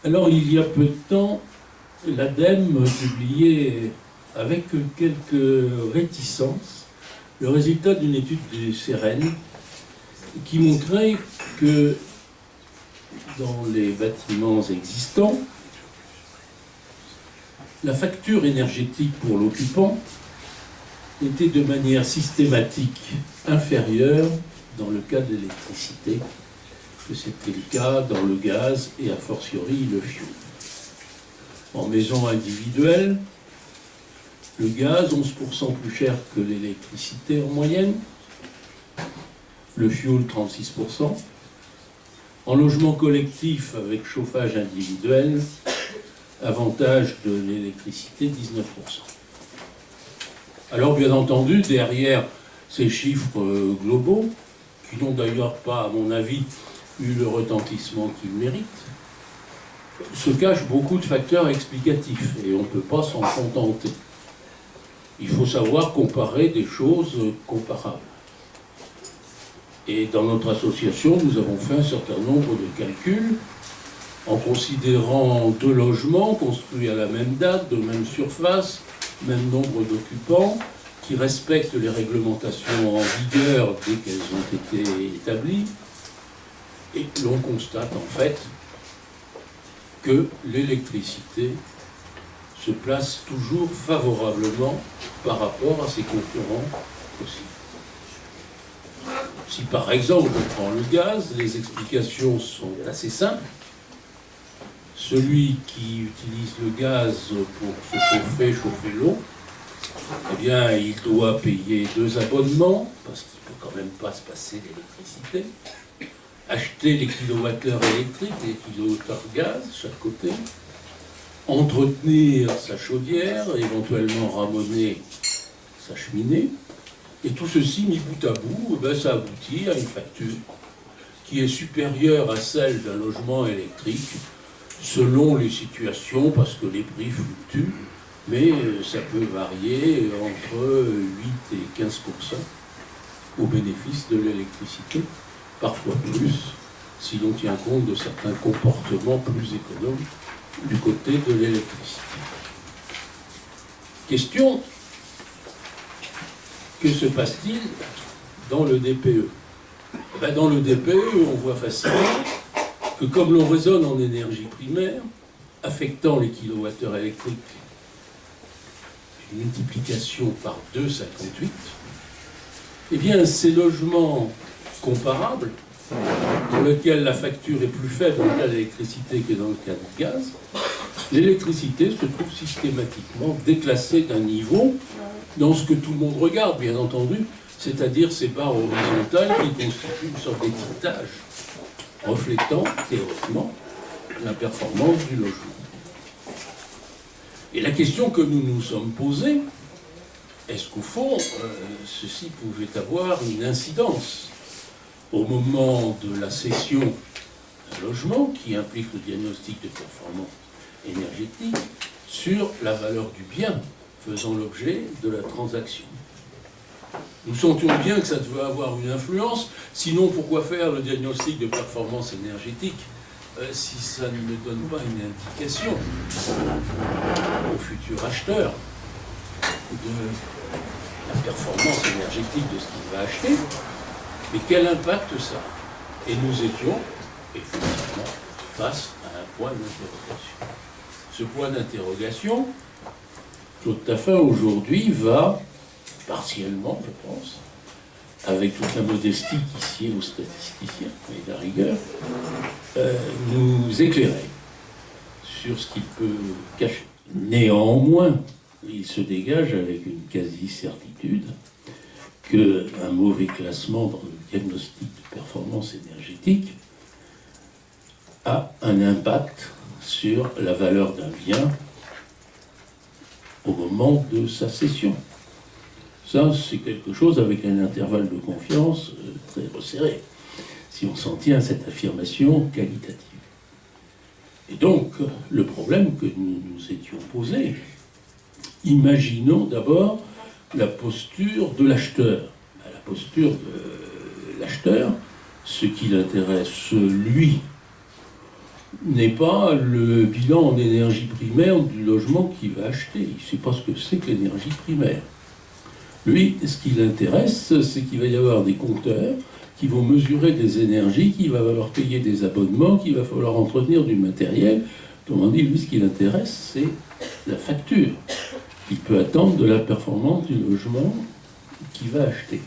Alors, il y a peu de temps, l'ADEME publiait avec quelques réticences le résultat d'une étude du CEREN qui montrait que dans les bâtiments existants, la facture énergétique pour l'occupant était de manière systématique inférieure dans le cas de l'électricité, que c'était le cas dans le gaz et a fortiori le fioul. En maison individuelle, le gaz 11% plus cher que l'électricité en moyenne, le fioul 36%. En logement collectif avec chauffage individuel, avantage de l'électricité 19%. Alors bien entendu, derrière ces chiffres globaux, qui n'ont d'ailleurs pas, à mon avis, eu le retentissement qu'ils méritent, se cachent beaucoup de facteurs explicatifs et on ne peut pas s'en contenter. Il faut savoir comparer des choses comparables. Et dans notre association, nous avons fait un certain nombre de calculs en considérant 2 logements construits à la même date, de même surface, même nombre d'occupants, qui respectent les réglementations en vigueur dès qu'elles ont été établies. Et l'on constate en fait que l'électricité se place toujours favorablement par rapport à ses concurrents aussi. Si par exemple on prend le gaz, les explications sont assez simples. Celui qui utilise le gaz pour se chauffer l'eau, eh bien il doit payer 2 abonnements, parce qu'il ne peut quand même pas se passer d'électricité, acheter les kilowattheures électriques et les kilowattheures gaz, chaque côté, entretenir sa chaudière, éventuellement ramoner sa cheminée, et tout ceci mis bout à bout, ça aboutit à une facture qui est supérieure à celle d'un logement électrique, selon les situations, parce que les prix fluctuent, mais ça peut varier entre 8 et 15% au bénéfice de l'électricité, parfois plus, si l'on tient compte de certains comportements plus économes du côté de l'électricité. Question, que se passe-t-il dans le DPE? Dans le DPE, on voit facilement que comme l'on raisonne en énergie primaire, affectant les kilowattheures électriques, une multiplication par 2,58, eh bien ces logements comparables, dans lesquels la facture est plus faible dans le cas de l'électricité que dans le cas du gaz, l'électricité se trouve systématiquement déclassée d'un niveau dans ce que tout le monde regarde, bien entendu, c'est-à-dire ces barres horizontales qui constituent une sorte d'étiquetage reflétant théoriquement la performance du logement. Et la question que nous nous sommes posée, est-ce qu'au fond, ceci pouvait avoir une incidence au moment de la cession d'un logement, qui implique le diagnostic de performance énergétique, sur la valeur du bien faisant l'objet de la transaction? Nous sentions bien que ça devait avoir une influence, sinon pourquoi faire le diagnostic de performance énergétique si ça ne donne pas une indication au futur acheteur de la performance énergétique de ce qu'il va acheter, mais quel impact ça a? Et nous étions effectivement face à un point d'interrogation. Ce point d'interrogation, Claude Taffin aujourd'hui va partiellement, je pense, avec toute la modestie qui sied aux statisticiens et la rigueur, nous éclairer sur ce qu'il peut cacher. Néanmoins, il se dégage avec une quasi-certitude qu'un mauvais classement dans le diagnostic de performance énergétique a un impact sur la valeur d'un bien au moment de sa cession. Ça, c'est quelque chose avec un intervalle de confiance très resserré, si on s'en tient à cette affirmation qualitative. Et donc, le problème que nous nous étions posé, imaginons d'abord la posture de l'acheteur. La posture de l'acheteur, ce qui l'intéresse, lui, n'est pas le bilan en énergie primaire du logement qu'il va acheter. Il ne sait pas ce que c'est que l'énergie primaire. Lui, ce qui l'intéresse, c'est qu'il va y avoir des compteurs qui vont mesurer des énergies, qu'il va falloir payer des abonnements, qu'il va falloir entretenir du matériel. Autrement dit, lui, ce qui l'intéresse, c'est la facture. Il peut attendre de la performance du logement qu'il va acheter.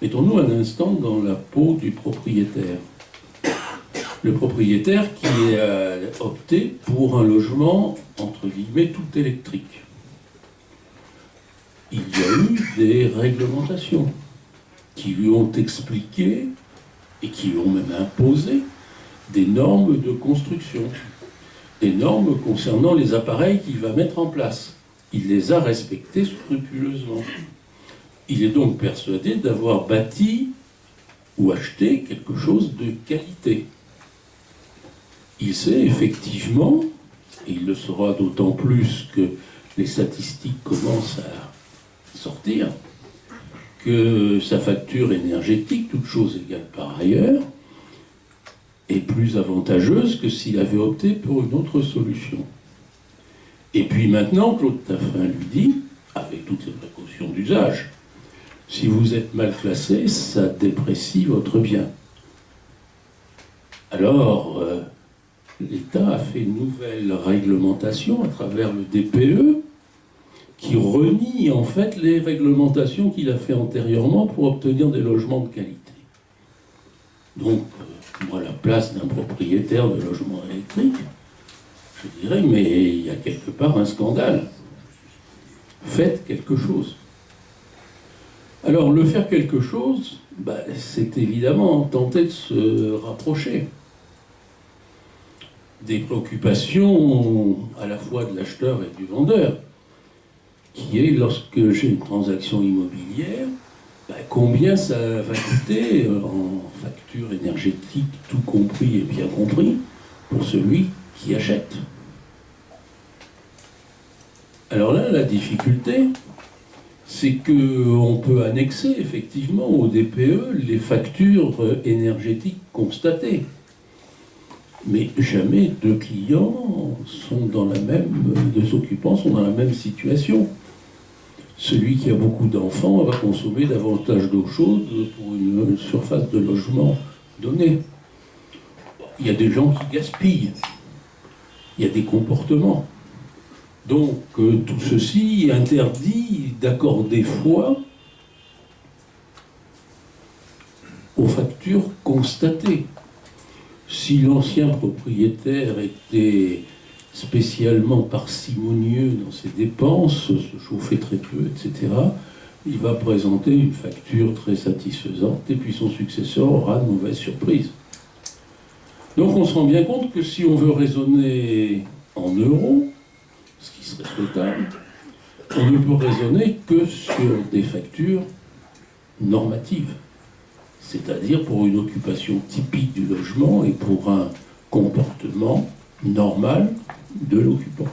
Mettons-nous un instant dans la peau du propriétaire. Le propriétaire qui a opté pour un logement, entre guillemets, tout électrique. Il y a eu des réglementations qui lui ont expliqué et qui lui ont même imposé des normes de construction, des normes concernant les appareils qu'il va mettre en place. Il les a respectées scrupuleusement. Il est donc persuadé d'avoir bâti ou acheté quelque chose de qualité. Il sait effectivement, et il le saura d'autant plus que les statistiques commencent à sortir, que sa facture énergétique, toute chose égale par ailleurs, est plus avantageuse que s'il avait opté pour une autre solution. Et puis maintenant, Claude Taffin lui dit, avec toutes les précautions d'usage, si vous êtes mal classé, ça déprécie votre bien. Alors, l'État a fait une nouvelle réglementation à travers le DPE qui renie en fait les réglementations qu'il a fait antérieurement pour obtenir des logements de qualité. Donc, moi, à la place d'un propriétaire de logement électrique, je dirais, mais il y a quelque part un scandale. Faites quelque chose. Alors, le faire quelque chose, c'est évidemment tenter de se rapprocher des préoccupations à la fois de l'acheteur et du vendeur, qui est, lorsque j'ai une transaction immobilière, combien ça va coûter en facture énergétique, tout compris et bien compris, pour celui qui achète. Alors là, la difficulté, c'est qu'on peut annexer effectivement au DPE les factures énergétiques constatées. Mais jamais deux clients sont dans la même, deux occupants sont dans la même situation. Celui qui a beaucoup d'enfants va consommer davantage d'eau chaude pour une surface de logement donnée. Il y a des gens qui gaspillent. Il y a des comportements. Donc tout ceci interdit d'accorder foi aux factures constatées. Si l'ancien propriétaire était spécialement parcimonieux dans ses dépenses, se chauffait très peu, etc., il va présenter une facture très satisfaisante et puis son successeur aura de mauvaises surprises. Donc on se rend bien compte que si on veut raisonner en euros, ce qui serait souhaitable, on ne peut raisonner que sur des factures normatives, c'est-à-dire pour une occupation typique du logement et pour un comportement normal de l'occupant.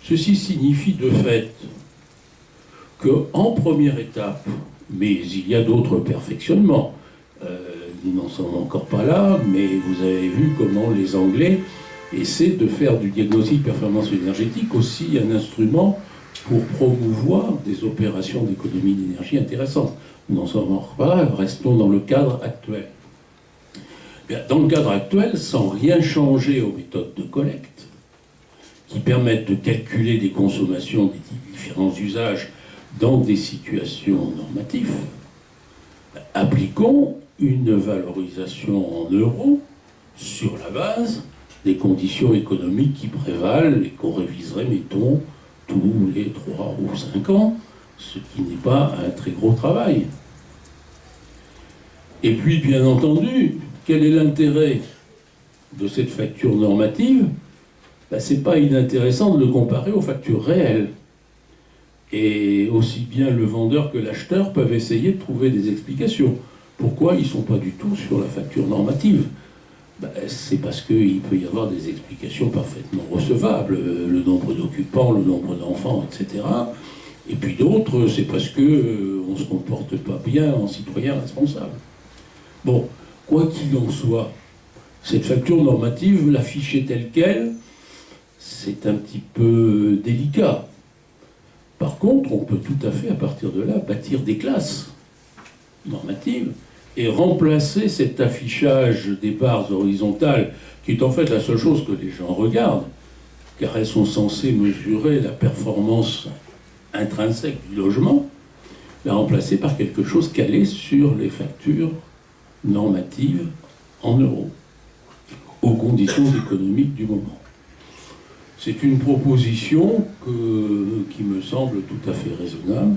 Ceci signifie de fait qu'en première étape, mais il y a d'autres perfectionnements, nous n'en sommes encore pas là, mais vous avez vu comment les Anglais essaient de faire du diagnostic de performance énergétique aussi un instrument pour promouvoir des opérations d'économie d'énergie intéressantes. Nous n'en sommes encore pas là, restons dans le cadre actuel. Dans le cadre actuel, sans rien changer aux méthodes de collecte, qui permettent de calculer des consommations des différents usages dans des situations normatives, appliquons une valorisation en euros sur la base des conditions économiques qui prévalent et qu'on réviserait, mettons, tous les 3 ou 5 ans, ce qui n'est pas un très gros travail. Et puis, bien entendu, quel est l'intérêt de cette facture normative ? C'est pas inintéressant de le comparer aux factures réelles. Et aussi bien le vendeur que l'acheteur peuvent essayer de trouver des explications. Pourquoi ils ne sont pas du tout sur la facture normative ? C'est parce qu'il peut y avoir des explications parfaitement recevables, le nombre d'occupants, le nombre d'enfants, etc. Et puis d'autres, c'est parce qu'on ne se comporte pas bien en citoyen responsable. Bon, quoi qu'il en soit, Cette facture normative, l'afficher telle qu'elle, c'est un petit peu délicat. Par contre, on peut tout à fait, à partir de là, bâtir des classes normatives et remplacer cet affichage des barres horizontales, qui est en fait la seule chose que les gens regardent, car elles sont censées mesurer la performance intrinsèque du logement, la remplacer par quelque chose calé sur les factures normatives en euros, aux conditions économiques du moment. C'est une proposition qui me semble tout à fait raisonnable